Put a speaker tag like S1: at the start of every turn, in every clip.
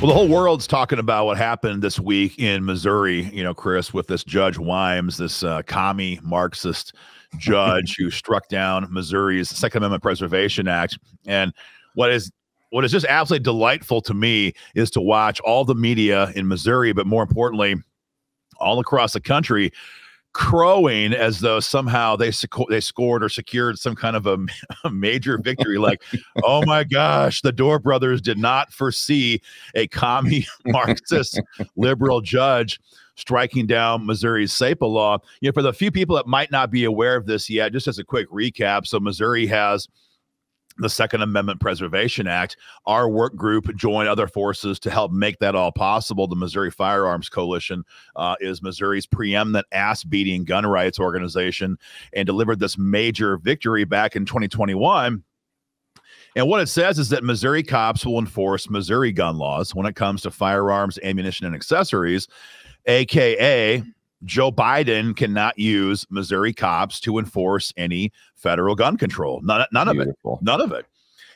S1: Well, the whole world's talking about what happened this week in Missouri, Chris, with this Judge Wimes, this commie Marxist judge who struck down Missouri's Second Amendment Preservation Act. And what is just absolutely delightful to me is to watch all the media in Missouri, but more importantly, all across the country, crowing as though somehow they scored or secured some kind of a major victory. Like, oh my gosh, the Dorr Brothers did not foresee a commie Marxist liberal judge striking down Missouri's SAPA law. For the few people that might not be aware of this yet, just as a quick recap, so Missouri has the Second Amendment Preservation Act. Our work group joined other forces to help make that all possible. The Missouri Firearms Coalition is Missouri's preeminent ass-beating gun rights organization and delivered this major victory back in 2021. And what it says is that Missouri cops will enforce Missouri gun laws when it comes to firearms, ammunition, and accessories, a.k.a. Joe Biden cannot use Missouri cops to enforce any federal gun control. None of it.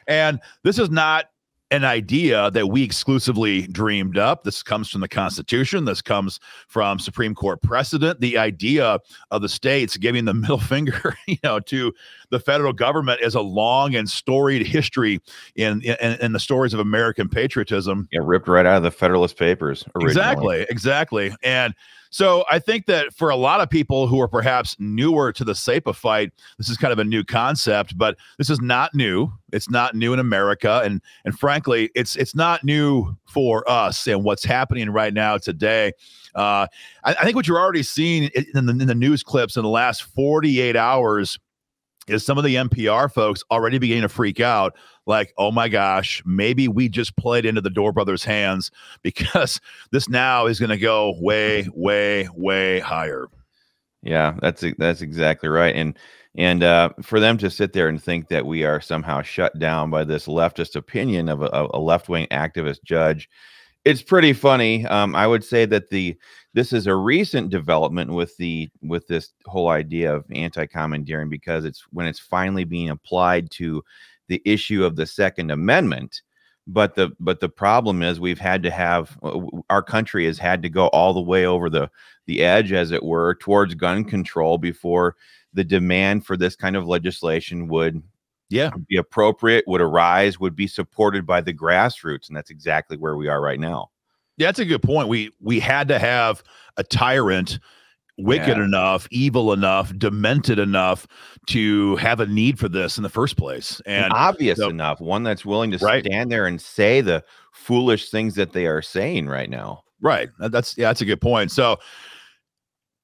S1: And this is not an idea that we exclusively dreamed up. This comes from the Constitution. This comes from Supreme Court precedent. The idea of the states giving the middle finger, to the federal government is a long and storied history in the stories of American patriotism.
S2: It ripped right out of the Federalist Papers originally.
S1: Exactly. And so I think that for a lot of people who are perhaps newer to the SAPA fight, this is kind of a new concept, but this is not new. It's not new in America. And frankly, it's not new for us and what's happening right now today. I think what you're already seeing in the news clips in the last 48 hours is some of the NPR folks already beginning to freak out, like, oh my gosh, maybe we just played into the Dorr Brothers' hands, because this now is going to go way, way, way higher.
S2: Yeah, that's exactly right. And for them to sit there and think that we are somehow shut down by this leftist opinion of a left-wing activist judge, it's pretty funny. I would say that this is a recent development with this whole idea of anti-commandeering, because it's finally being applied to the issue of the Second Amendment. But the problem is our country has had to go all the way over the edge, as it were, towards gun control before the demand for this kind of legislation would be appropriate, would arise, would be supported by the grassroots. And that's exactly where we are right now.
S1: Yeah, that's a good point. We had to have a tyrant wicked enough, evil enough, demented enough to have a need for this in the first place. And
S2: obvious enough, one that's willing to stand there and say the foolish things that they are saying right now.
S1: Right. That's a good point. So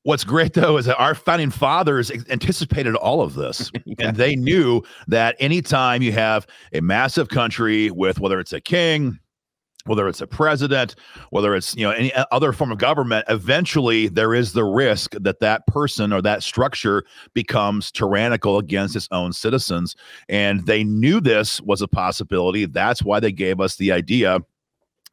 S1: what's great, though, is that our founding fathers anticipated all of this. And they knew that anytime you have a massive country with, whether it's a king, whether it's a president, whether it's any other form of government, eventually there is the risk that that person or that structure becomes tyrannical against its own citizens. And they knew this was a possibility. That's why they gave us the idea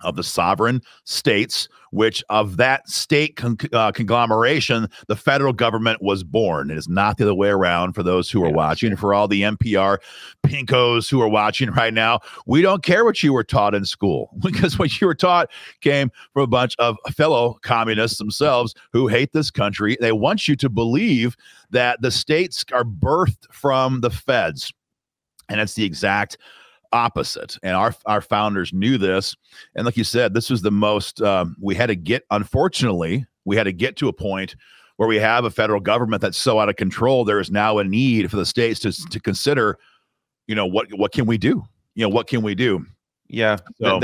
S1: of the sovereign states, which of that state conglomeration, the federal government was born. It is not the other way around for those who are watching. For all the NPR pinkos who are watching right now, we don't care what you were taught in school, because what you were taught came from a bunch of fellow communists themselves who hate this country. They want you to believe that the states are birthed from the feds, and it's the exact opposite. And our founders knew this. And like you said, this was the most unfortunately, we had to get to a point where we have a federal government that's so out of control. There is now a need for the states to consider, what can we do? What can we do?
S2: Yeah. So,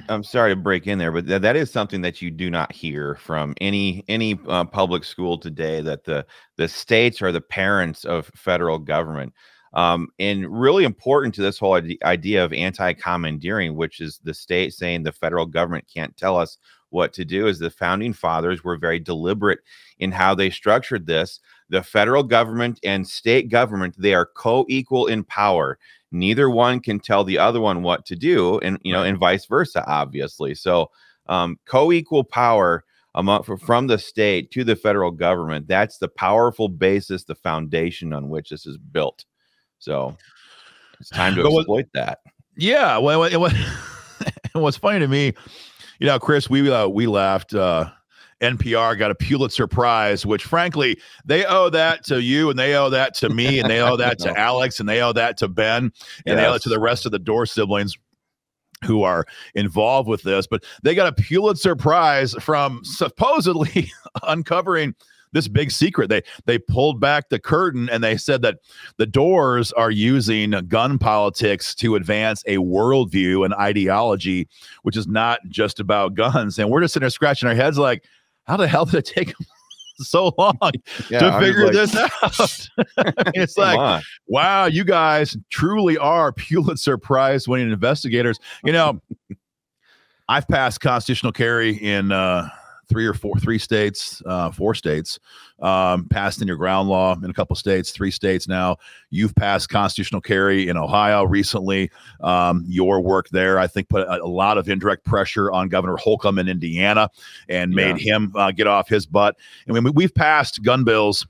S2: I'm sorry to break in there, but that is something that you do not hear from any public school today, that the states are the parents of federal government. And really important to this whole idea of anti-commandeering, which is the state saying the federal government can't tell us what to do, is the founding fathers were very deliberate in how they structured this. The federal government and state government, they are co-equal in power. Neither one can tell the other one what to do, and and vice versa, obviously. So co-equal power from the state to the federal government, that's the powerful basis, the foundation on which this is built. So it's time to exploit that.
S1: Yeah. Well, what's funny to me Chris, we laughed. NPR got a Pulitzer Prize, which frankly, they owe that to you, and they owe that to me, and they owe that to Alex, and they owe that to Ben, and they owe it to the rest of the Dorr siblings who are involved with this. But they got a Pulitzer Prize from supposedly uncovering this big secret. They pulled back the curtain and they said that the Doors are using gun politics to advance a worldview and ideology, which is not just about guns. And we're just sitting there scratching our heads like, how the hell did it take them so long to figure this out? It's like, wow, you guys truly are Pulitzer Prize winning investigators. I've passed constitutional carry in four states, passed in your ground law in a couple states, 3 states now. You've passed constitutional carry in Ohio recently. Your work there, I think, put a lot of indirect pressure on Governor Holcomb in Indiana and made him get off his butt. I mean, we've passed gun bills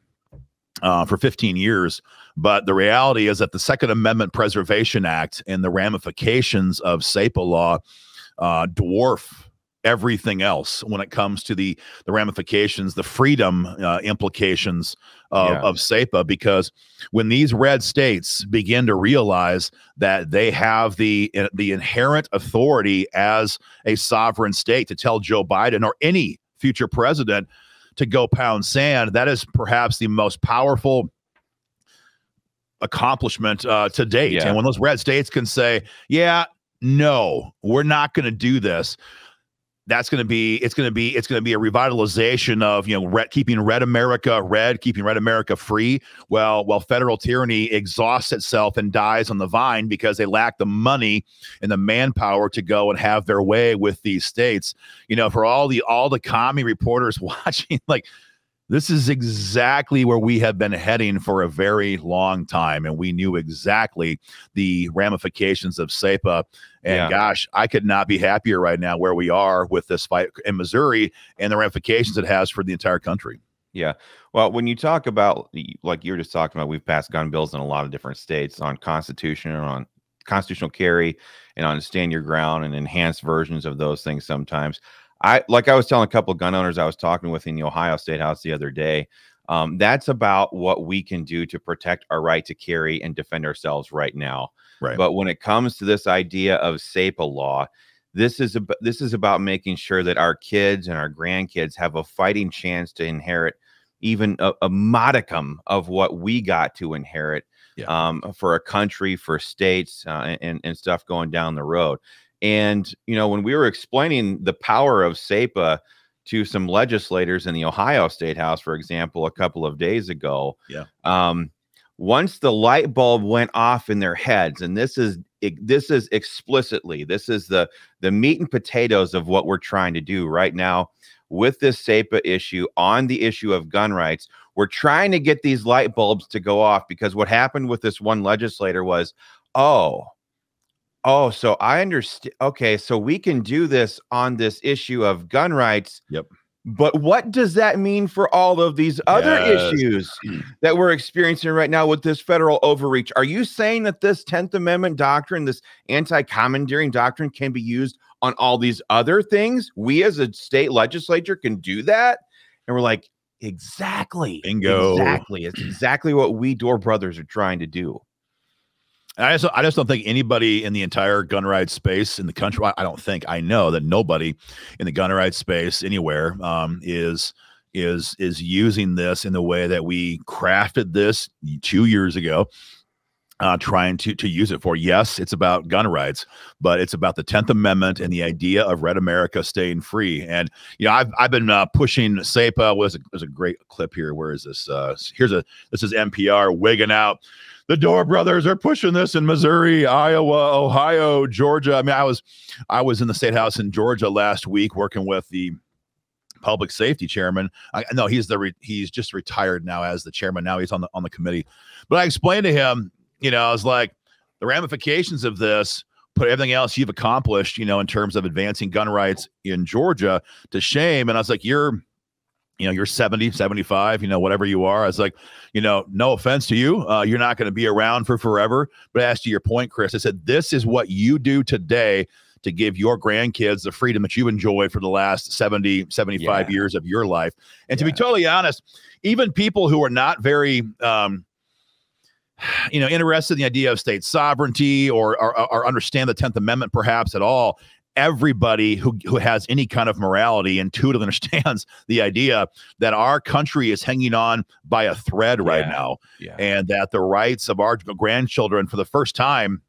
S1: for 15 years, but the reality is that the Second Amendment Preservation Act and the ramifications of SAPA law dwarf everything else when it comes to the ramifications, the freedom implications of SAPA, because when these red states begin to realize that they have the inherent authority as a sovereign state to tell Joe Biden or any future president to go pound sand, that is perhaps the most powerful accomplishment to date. And when those red states can say, no, we're not going to do this, it's going to be a revitalization of, keeping red America keeping red America free. While federal tyranny exhausts itself and dies on the vine because they lack the money and the manpower to go and have their way with these states. For all the commie reporters watching, like, this is exactly where we have been heading for a very long time. And we knew exactly the ramifications of SAPA. And gosh, I could not be happier right now where we are with this fight in Missouri and the ramifications it has for the entire country.
S2: Yeah. Well, when you talk about, like you were just talking about, we've passed gun bills in a lot of different states on Constitution and on constitutional carry and on stand your ground and enhanced versions of those things sometimes. I was telling a couple of gun owners I was talking with in the Ohio State House the other day. That's about what we can do to protect our right to carry and defend ourselves right now. Right. But when it comes to this idea of SAPA law, this is about making sure that our kids and our grandkids have a fighting chance to inherit even a modicum of what we got to inherit for a country, for states, and stuff going down the road. And, when we were explaining the power of SAPA to some legislators in the Ohio State House, for example, a couple of days ago, once the light bulb went off in their heads, and this is explicitly, this is the meat and potatoes of what we're trying to do right now with this SAPA issue on the issue of gun rights. We're trying to get these light bulbs to go off, because what happened with this one legislator was, so I understand. Okay, so we can do this on this issue of gun rights. Yep. But what does that mean for all of these other issues that we're experiencing right now with this federal overreach? Are you saying that this 10th Amendment doctrine, this anti-commandeering doctrine, can be used on all these other things? We as a state legislature can do that? And we're like, exactly. Bingo. Exactly. It's exactly what we Dorr Brothers are trying to do.
S1: I just don't think anybody in the entire gun rights space in the country, I know that nobody in the gun rights space anywhere is using this in the way that we crafted this 2 years ago, trying to use it for. Yes, it's about gun rights, but it's about the 10th Amendment and the idea of red America staying free. And I've been pushing SAPA. There's a great clip here. Where is this? This is NPR wigging out. The Dorr Brothers are pushing this in Missouri, Iowa, Ohio, Georgia. I mean, I was in the State House in Georgia last week working with the public safety chairman. No, he's just retired now as the chairman. Now he's on the committee. But I explained to him, I was like, the ramifications of this put everything else you've accomplished, in terms of advancing gun rights in Georgia to shame. And I was like, you're 70, 75, whatever you are. I was like, no offense to you. You're not going to be around for forever. But as to your point, Chris, I said, this is what you do today to give your grandkids the freedom that you've enjoyed for the last 70, 75 years of your life. And to be totally honest, even people who are not very, interested in the idea of state sovereignty or understand the 10th Amendment perhaps at all, everybody who has any kind of morality intuitively understands the idea that our country is hanging on by a thread right now, and that the rights of our grandchildren for the first time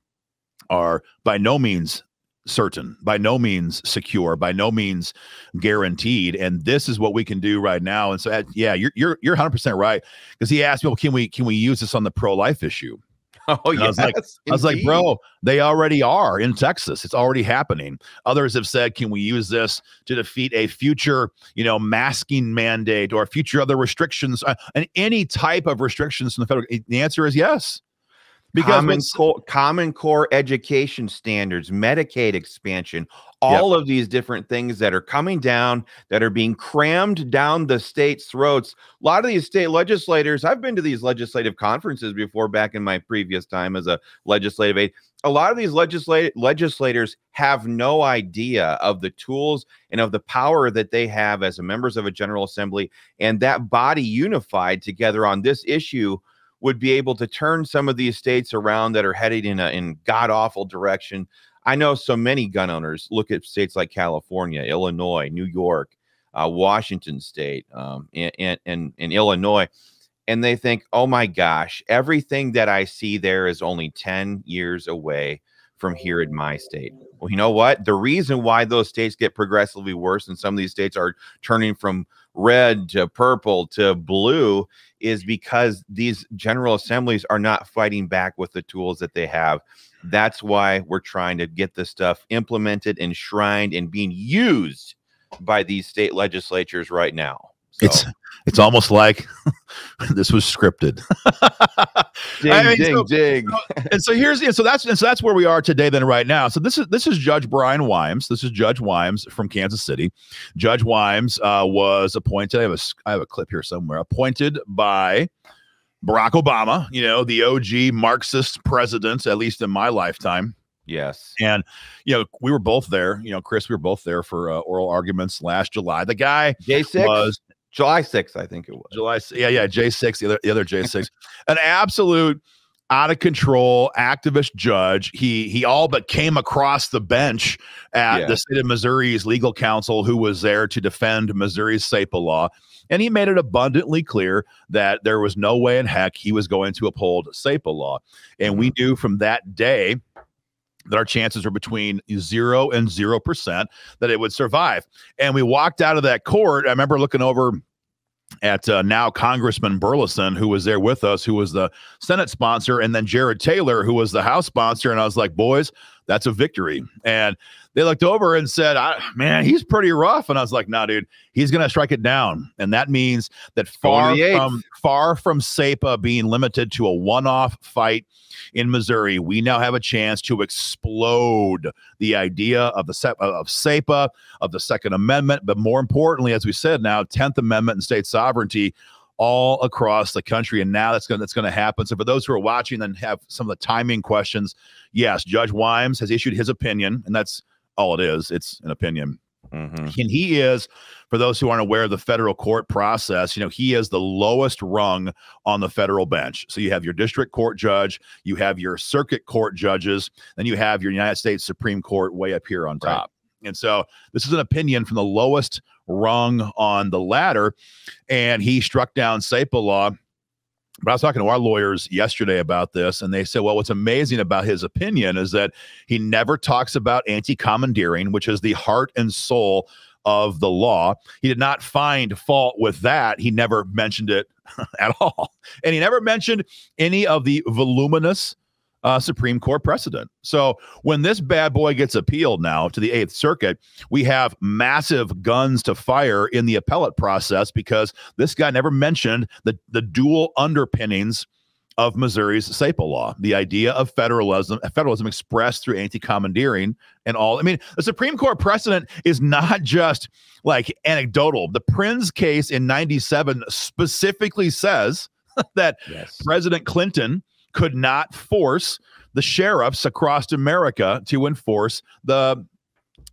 S1: are by no means certain, by no means secure, by no means guaranteed. And this is what we can do right now. And so, you're 100% right, because he asked me, well, can we use this on the pro-life issue?
S2: Oh, yeah.
S1: I was like, bro, they already are in Texas. It's already happening. Others have said, can we use this to defeat a future, masking mandate or future other restrictions and any type of restrictions from the federal? The answer is yes. Because
S2: common core education standards, Medicaid expansion, all of these different things that are coming down, that are being crammed down the state's throats. A lot of these state legislators, I've been to these legislative conferences before back in my previous time as a legislative aide. A lot of these legislators have no idea of the tools and of the power that they have as members of a General Assembly, and that body unified together on this issue would be able to turn some of these states around that are headed in god-awful direction. I know so many gun owners look at states like California, Illinois, New York, Washington State, and Illinois, and they think, oh my gosh, everything that I see there is only 10 years away from here in my state. Well, you know what? The reason why those states get progressively worse and some of these states are turning from red to purple to blue is because these general assemblies are not fighting back with the tools that they have. That's why we're trying to get this stuff implemented, enshrined, and being used by these state legislatures right now. So.
S1: It's almost like this was scripted.
S2: Ding.
S1: So that's where we are today then right now. So this is Judge Brian Wimes. This is Judge Wimes from Kansas City. Judge Wimes was appointed. I have a clip here somewhere. Appointed by Barack Obama, the OG Marxist president, at least in my lifetime.
S2: Yes.
S1: And, we were both there, Chris, we were both there for oral arguments last July. The guy
S2: J6
S1: was
S2: July 6th, I think it was.
S1: J6, the other J6. An absolute out of control activist judge. He all but came across the bench at the state of Missouri's legal counsel, who was there to defend Missouri's SAPA law. And he made it abundantly clear that there was no way in heck he was going to uphold SAPA law. And we knew from that day that our chances were between 0 and 0% that it would survive. And we walked out of that court. I remember looking over at now Congressman Burleson, who was there with us, who was the Senate sponsor, and then Jared Taylor, who was the House sponsor. And I was like, boys, that's a victory. And they looked over and said, man, he's pretty rough. And I was like, nah, dude, he's going to strike it down. And that means that far from SAPA being limited to a one-off fight in Missouri, we now have a chance to explode the idea of SAPA, of the Second Amendment, but more importantly, as we said, now 10th Amendment and state sovereignty all across the country. And now that's going to happen. So for those who are watching and have some of the timing questions, yes, Judge Wimes has issued his opinion, and that's all it is. It's an opinion. And he is, for those who aren't aware of the federal court process, he is the lowest rung on the federal bench. So you have your district court judge, you have your circuit court judges, then you have your United States Supreme Court way up here on top. Right. And so this is an opinion from the lowest rung on the ladder, and he struck down SAPA law. But I was talking to our lawyers yesterday about this, and they said, well, what's amazing about his opinion is that he never talks about anti-commandeering, which is the heart and soul of the law. He did not find fault with that. He never mentioned it at all. And he never mentioned any of the voluminous Supreme Court precedent. So when this bad boy gets appealed now to the 8th Circuit, we have massive guns to fire in the appellate process, because this guy never mentioned the dual underpinnings of Missouri's SAPA law, the idea of federalism expressed through anti-commandeering and all. I mean, the Supreme Court precedent is not just like anecdotal. The Prince case in 97 specifically says that President Clinton could not force the sheriffs across America to enforce the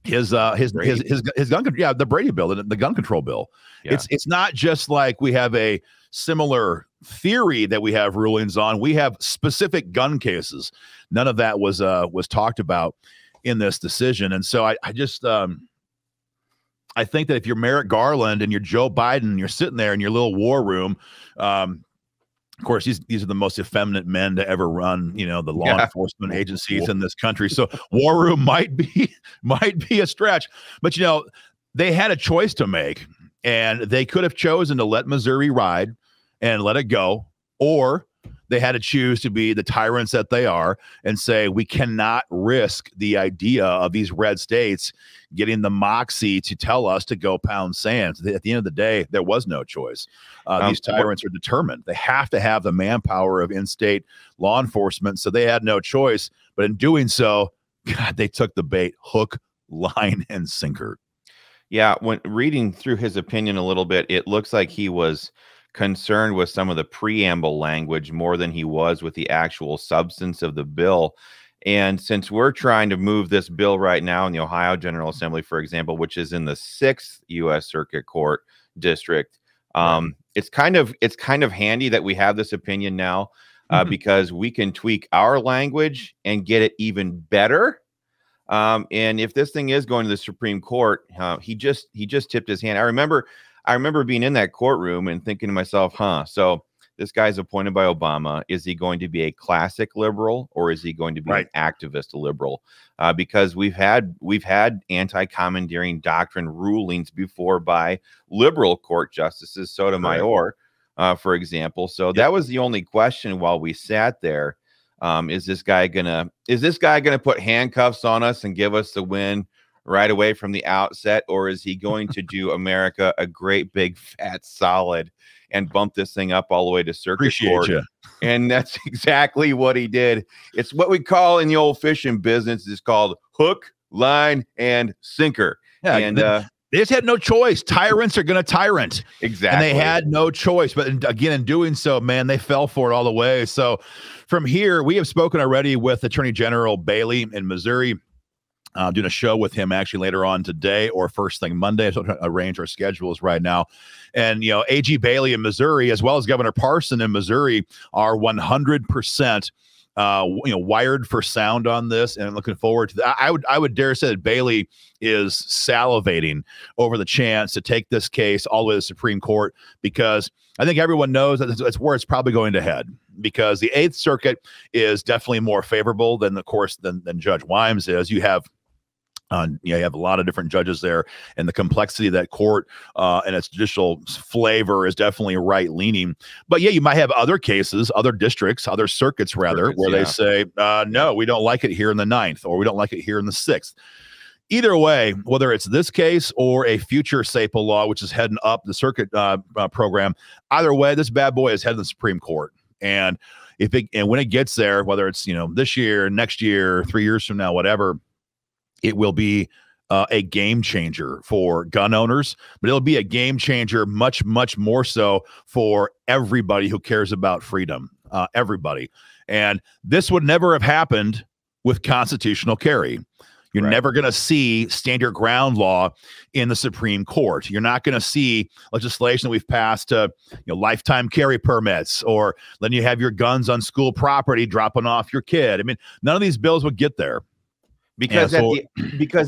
S1: his gun, the Brady bill, the gun control bill.
S2: Yeah.
S1: It's not just like we have a similar theory that we have rulings on. We have specific gun cases. None of that was talked about in this decision. And so I just I think that if you're Merrick Garland and you're Joe Biden, you're sitting there in your little war room. Of course, these are the most effeminate men to ever run, the law enforcement agencies in this country. So war room might be a stretch, but they had a choice to make, and they could have chosen to let Missouri ride and let it go, or they had to choose to be the tyrants that they are and say, we cannot risk the idea of these red states getting the moxie to tell us to go pound sand. At the end of the day, there was no choice. These tyrants are determined. They have to have the manpower of in-state law enforcement, so they had no choice. But in doing so, God, they took the bait, hook, line, and sinker.
S2: Yeah, when reading through his opinion a little bit, it looks like he was concerned with some of the preamble language more than he was with the actual substance of the bill. And since we're trying to move this bill right now in the Ohio General Assembly, for example, which is in the 6th U.S. Circuit Court District, it's kind of handy that we have this opinion now because we can tweak our language and get it even better. And if this thing is going to the Supreme Court, he just tipped his hand. I remember being in that courtroom and thinking to myself, so this guy's appointed by Obama. Is he going to be a classic liberal, or is he going to be an activist liberal? Because we've had anti-commandeering doctrine rulings before by liberal court justices, Sotomayor, for example. So that was the only question while we sat there. Is this guy gonna put handcuffs on us and give us the win right away from the outset, or is he going to do America a great big fat solid and bump this thing up all the way to circuit court? And that's exactly what he did. It's what we call in the old fishing business is called hook, line, and sinker.
S1: Yeah,
S2: and
S1: they just had no choice. Tyrants are going to tyrant.
S2: Exactly.
S1: And they had no choice. But again, in doing so, man, they fell for it all the way. So from here, we have spoken already with Attorney General Bailey in Missouri. Doing a show with him actually later on today or first thing Monday. So arrange our schedules right now. And, AG Bailey in Missouri, as well as Governor Parson in Missouri, are 100% wired for sound on this, and looking forward to that. I would dare say that Bailey is salivating over the chance to take this case all the way to the Supreme Court, because I think everyone knows that it's where it's probably going to head, because the 8th Circuit is definitely more favorable than Judge Wimes is. You have a lot of different judges there, and the complexity of that court and its judicial flavor is definitely right leaning. But you might have other cases, other districts, other circuits rather, where they say, no, we don't like it here in the 9th, or we don't like it here in the 6th. Either way, whether it's this case or a future SAPA law, which is heading up the circuit program, either way, this bad boy is heading to the Supreme Court. And when it gets there, whether it's this year, next year, 3 years from now, whatever, it will be a game changer for gun owners, but it'll be a game changer much, much more so for everybody who cares about freedom, everybody. And this would never have happened with constitutional carry. You're never going to see stand your ground law in the Supreme Court. You're not going to see legislation that we've passed, lifetime carry permits, or letting you have your guns on school property, dropping off your kid. I mean, none of these bills would get there.
S2: Because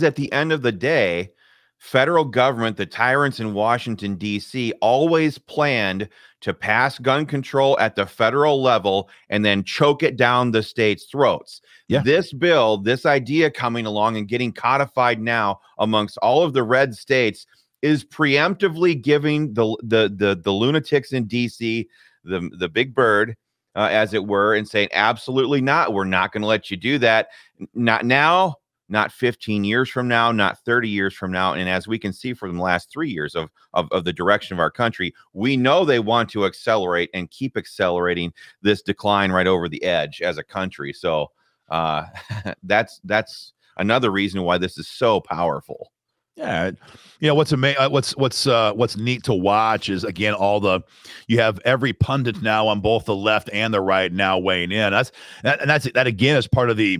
S2: at the end of the day, federal government, the tyrants in Washington, D.C., always planned to pass gun control at the federal level and then choke it down the states' throats. Yeah. This bill, this idea coming along and getting codified now amongst all of the red states, is preemptively giving the lunatics in D.C. the big bird, as it were, and saying, absolutely not. We're not going to let you do that. Not now. Not 15 years from now, not 30 years from now. And as we can see from the last 3 years of the direction of our country, we know they want to accelerate and keep accelerating this decline right over the edge as a country. So that's another reason why this is so powerful.
S1: Yeah, what's neat to watch is, again, you have every pundit now on both the left and the right now weighing in. That again is part of the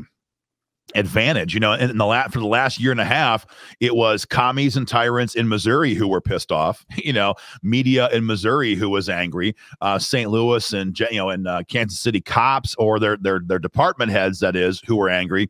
S1: advantage. In for the last year and a half, it was commies and tyrants in Missouri who were pissed off. Media in Missouri who was angry. St. Louis and Kansas City cops or their department heads, that is, who were angry.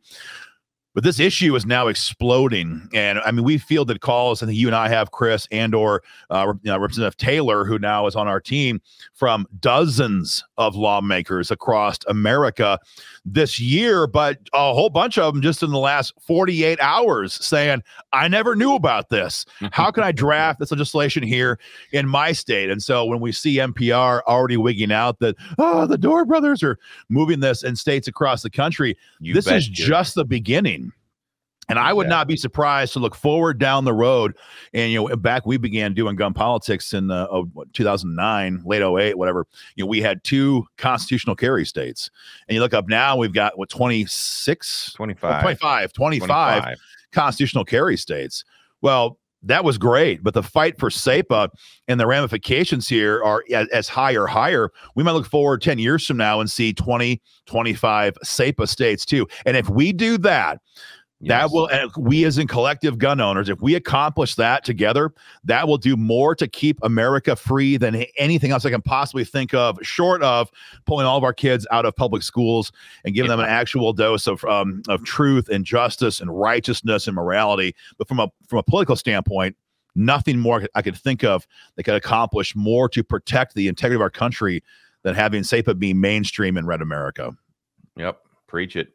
S1: But this issue is now exploding. And I mean, we fielded calls, I think you and I have, Chris, and or Representative Taylor, who now is on our team, from dozens of lawmakers across America this year, but a whole bunch of them just in the last 48 hours saying, I never knew about this. How can I draft this legislation here in my state? And so when we see NPR already wigging out that, the Dorr Brothers are moving this in states across the country, this is just the beginning. And I would not be surprised to look forward down the road. And, back we began doing gun politics in 2009, late 08, whatever. We had 2 constitutional carry states. And you look up now, we've got, 25 constitutional carry states. Well, that was great. But the fight for SAPA and the ramifications here are as high or higher. We might look forward 10 years from now and see 20, 25 SAPA states too. And if we do that, that will, and we as in collective gun owners, if we accomplish that together, that will do more to keep America free than anything else I can possibly think of, short of pulling all of our kids out of public schools and giving them an actual dose of truth and justice and righteousness and morality. But from a political standpoint, nothing more I could think of that could accomplish more to protect the integrity of our country than having SAPA be mainstream in red America.
S2: Yep, preach it.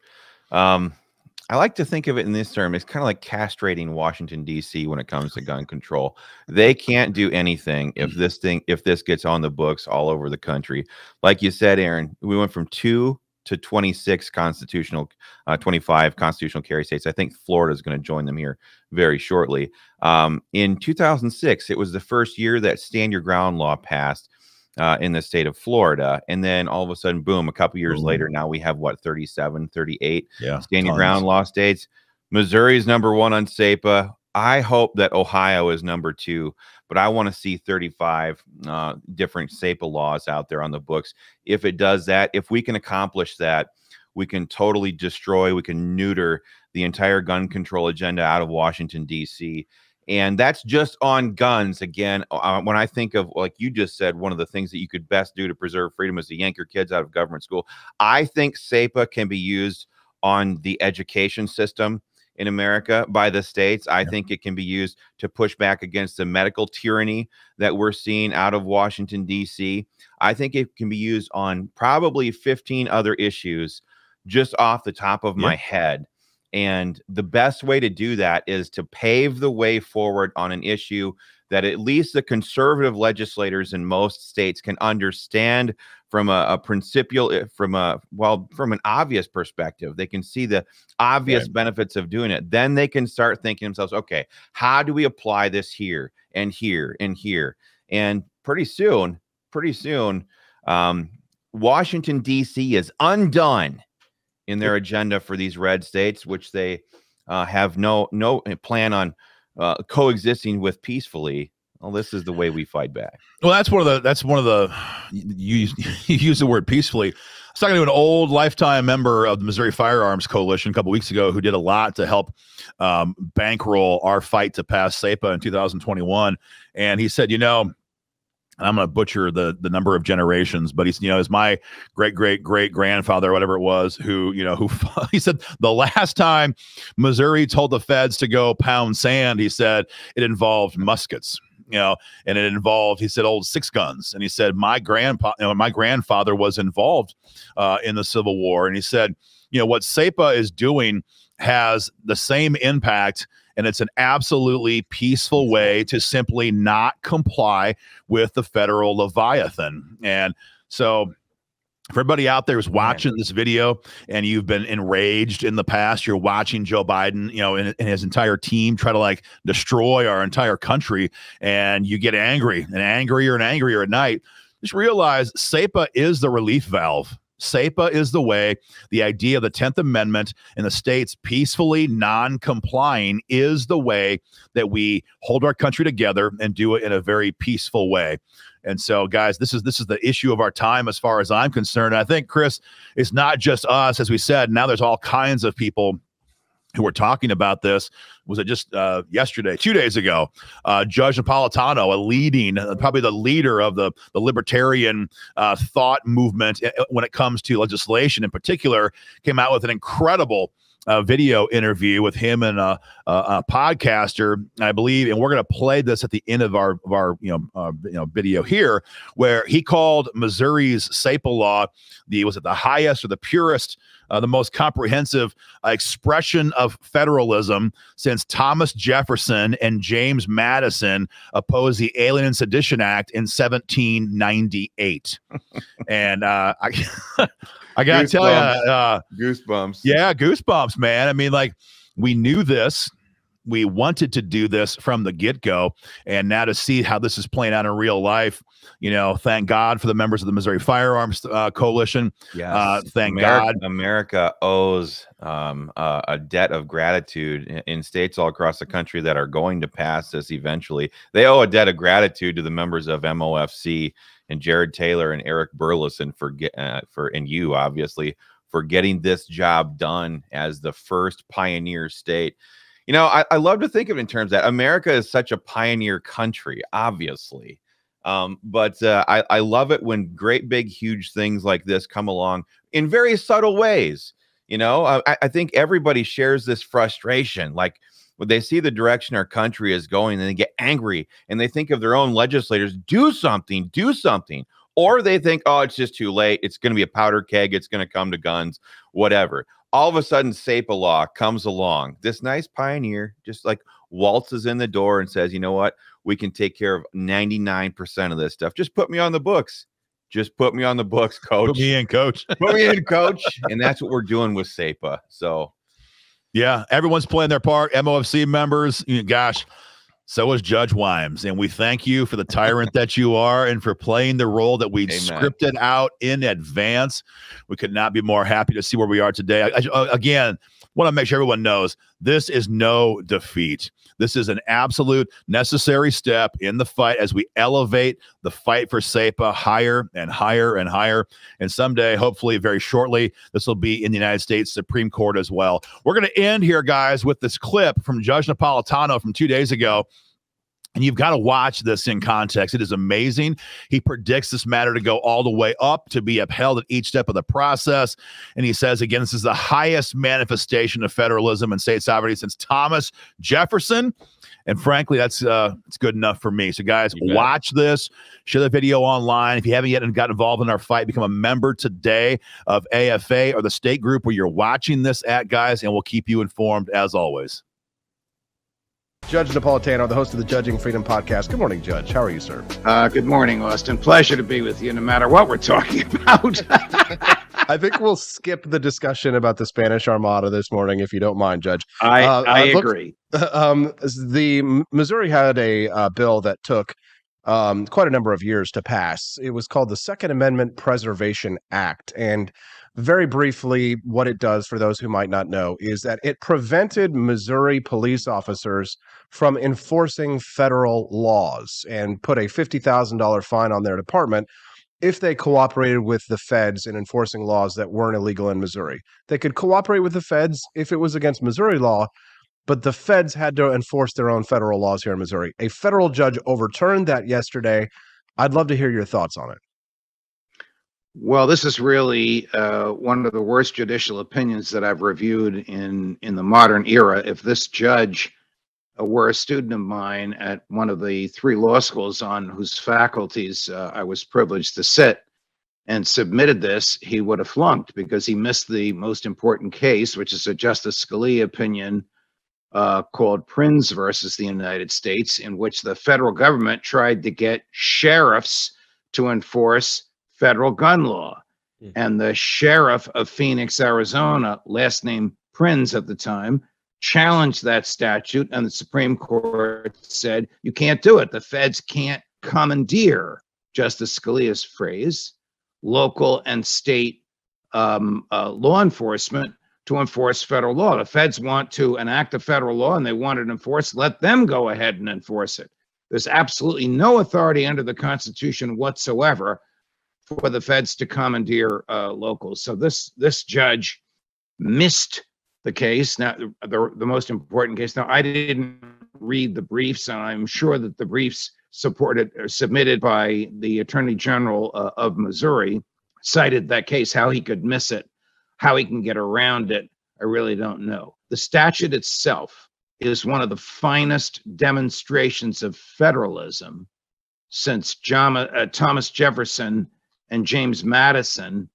S2: I like to think of it in this term. It's kind of like castrating Washington, D.C. when it comes to gun control. They can't do anything if this gets on the books all over the country. Like you said, Aaron, we went from 2 to 26 25 constitutional carry states. I think Florida is going to join them here very shortly. In 2006, it was the first year that Stand Your Ground law passed in the state of Florida. And then all of a sudden, boom, a couple years later, now we have 37, 38 Stand Your Ground law states. Missouri is number 1 on SAPA. I hope that Ohio is number 2, but I want to see 35 different SAPA laws out there on the books. If it does that, if we can accomplish that, we can totally destroy, we can neuter the entire gun control agenda out of Washington, D.C. And that's just on guns. Again, when I think of, like you just said, one of the things that you could best do to preserve freedom is to yank your kids out of government school. I think SAPA can be used on the education system in America by the states. I think it can be used to push back against the medical tyranny that we're seeing out of Washington, D.C. I think it can be used on probably 15 other issues just off the top of my head. And the best way to do that is to pave the way forward on an issue that at least the conservative legislators in most states can understand from a principial, from an obvious perspective. They can see the obvious benefits of doing it. Then they can start thinking themselves, okay, how do we apply this here and here and here? And pretty soon, Washington, D.C. is undone in their agenda for these red states, which they have no plan on coexisting with peacefully. Well, this is the way we fight back.
S1: Well, that's one of the you use the word peacefully. I was talking to an old lifetime member of the Missouri Firearms Coalition a couple weeks ago who did a lot to help bankroll our fight to pass SAPA in 2021. And he said, I'm going to butcher the number of generations, but he's, is my great grandfather, whatever it was, who he said the last time Missouri told the feds to go pound sand, he said it involved muskets, and it involved, he said, old 6 guns. And he said, my grandfather was involved in the Civil War. And he said, what SAPA is doing has the same impact, and it's an absolutely peaceful way to simply not comply with the federal Leviathan. And so for everybody out there who's watching this video and you've been enraged in the past, you're watching Joe Biden, and his entire team try to destroy our entire country, and you get angry and angrier at night, just realize SAPA is the relief valve. SAPA is the way. The idea of the 10th Amendment and the states peacefully non-complying is the way that we hold our country together and do it in a very peaceful way. And so, guys, this is the issue of our time as far as I'm concerned. I think, Chris, it's not just us, as we said. Now there's all kinds of people who were talking about this. Was it just yesterday, 2 days ago? Judge Napolitano, a leading, probably the leader of the libertarian thought movement when it comes to legislation in particular, came out with an incredible video interview with him and a podcaster, I believe, and we're going to play this at the end of our video here, where he called Missouri's SAPA law the highest or the purest, the most comprehensive expression of federalism since Thomas Jefferson and James Madison opposed the Alien and Sedition Act in 1798. And I gotta tell you,
S2: goosebumps.
S1: Yeah, goosebumps, man. I mean, like, we knew this. We wanted to do this from the get-go, and now to see how this is playing out in real life, thank God for the members of the Missouri Firearms Coalition.
S2: Yes.
S1: Thank God.
S2: America owes a debt of gratitude in states all across the country that are going to pass this eventually. They owe a debt of gratitude to the members of MOFC and Jared Taylor and Eric Burleson and you, obviously, for getting this job done as the first pioneer state. I love to think of it in terms that America is such a pioneer country, obviously. But I love it when great, big, huge things like this come along in very subtle ways. I think everybody shares this frustration. Like, when they see the direction our country is going, and they get angry and they think of their own legislators, do something. Or they think, oh, it's just too late. It's going to be a powder keg. It's going to come to guns, whatever. All of a sudden, SAPA law comes along. This nice pioneer just like waltzes in the door and says, you know what? We can take care of 99% of this stuff. Just put me on the books. Just put me on the books, coach.
S1: Put me in, coach.
S2: Put me in, coach. And that's what we're doing with SAPA. So,
S1: yeah, everyone's playing their part. MOFC members, gosh, so is Judge Wimes. And we thank you for the tyrant that you are and for playing the role that we scripted out in advance. We could not be more happy to see where we are today. Again, want to make sure everyone knows this is no defeat. This is an absolute necessary step in the fight as we elevate the fight for SAPA higher and higher and higher. And someday, hopefully very shortly, this will be in the United States Supreme Court as well. We're going to end here, guys, with this clip from Judge Napolitano from 2 days ago. And you've got to watch this in context. It is amazing. He predicts this matter to go all the way up, to be upheld at each step of the process. And he says, again, this is the highest manifestation of federalism and state sovereignty since Thomas Jefferson. And frankly, that's it's good enough for me. So, guys, watch this. Share the video online. If you haven't yet gotten involved in our fight, become a member today of AFA or the state group where you're watching this at, guys, and we'll keep you informed as always.
S3: Judge Napolitano, the host of the Judging Freedom Podcast. Good morning, Judge. How are you, sir?
S4: Good morning, Austin. Pleasure to be with you, no matter what we're talking about.
S3: I think we'll skip the discussion about the Spanish Armada this morning, if you don't mind, Judge.
S4: I agree.
S3: The Missouri had a bill that took quite a number of years to pass. It was called the Second Amendment Preservation Act. And very briefly, what it does, for those who might not know, is that it prevented Missouri police officers from enforcing federal laws and put a $50,000 fine on their department if they cooperated with the feds in enforcing laws that weren't illegal in Missouri. They could cooperate with the feds if it was against Missouri law, but the feds had to enforce their own federal laws here in Missouri. A federal judge overturned that yesterday. I'd love to hear your thoughts on it.
S4: Well, this is really one of the worst judicial opinions that I've reviewed in the modern era. If this judge were a student of mine at one of the 3 law schools on whose faculties I was privileged to sit and submitted this, he would have flunked, because he missed the most important case, which is a Justice Scalia opinion called Prinz versus the United States, in which the federal government tried to get sheriffs to enforce federal gun law. And the sheriff of Phoenix, Arizona, last name Prinz at the time, challenged that statute, and the Supreme Court said, you can't do it. The feds can't commandeer, Justice Scalia's phrase, local and state law enforcement to enforce federal law. The feds want to enact a federal law and they want it enforced. Let them go ahead and enforce it. There's absolutely no authority under the Constitution whatsoever for the feds to commandeer locals. So this judge missed the case. Now, the most important case. Now, I didn't read the briefs, and I'm sure that the briefs supported or submitted by the Attorney General of Missouri cited that case. How he could miss it, how he can get around it, I really don't know. The statute itself is one of the finest demonstrations of federalism since Thomas Jefferson and James Madison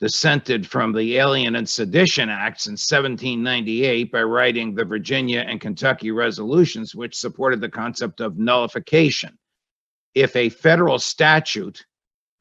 S4: dissented from the Alien and Sedition Acts in 1798 by writing the Virginia and Kentucky resolutions, which supported the concept of nullification. If a federal statute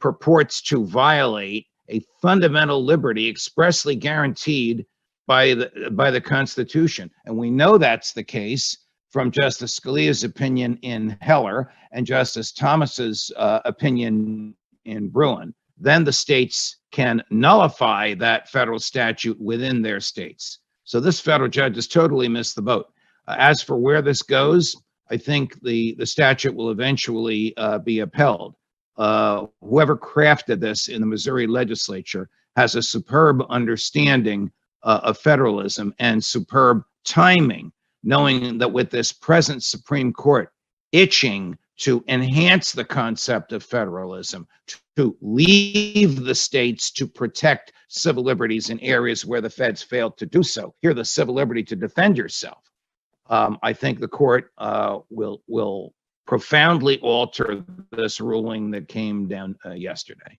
S4: purports to violate a fundamental liberty expressly guaranteed by the Constitution, and we know that's the case from Justice Scalia's opinion in Heller and Justice Thomas's opinion in Bruin, then the states can nullify that federal statute within their states. So this federal judge has totally missed the boat. As for where this goes, I think the statute will eventually be upheld. Whoever crafted this in the Missouri legislature has a superb understanding of federalism and superb timing, knowing that with this present Supreme Court itching to enhance the concept of federalism, to leave the states to protect civil liberties in areas where the feds failed to do so. Here, the civil liberty to defend yourself. I think the court will profoundly alter this ruling that came down yesterday.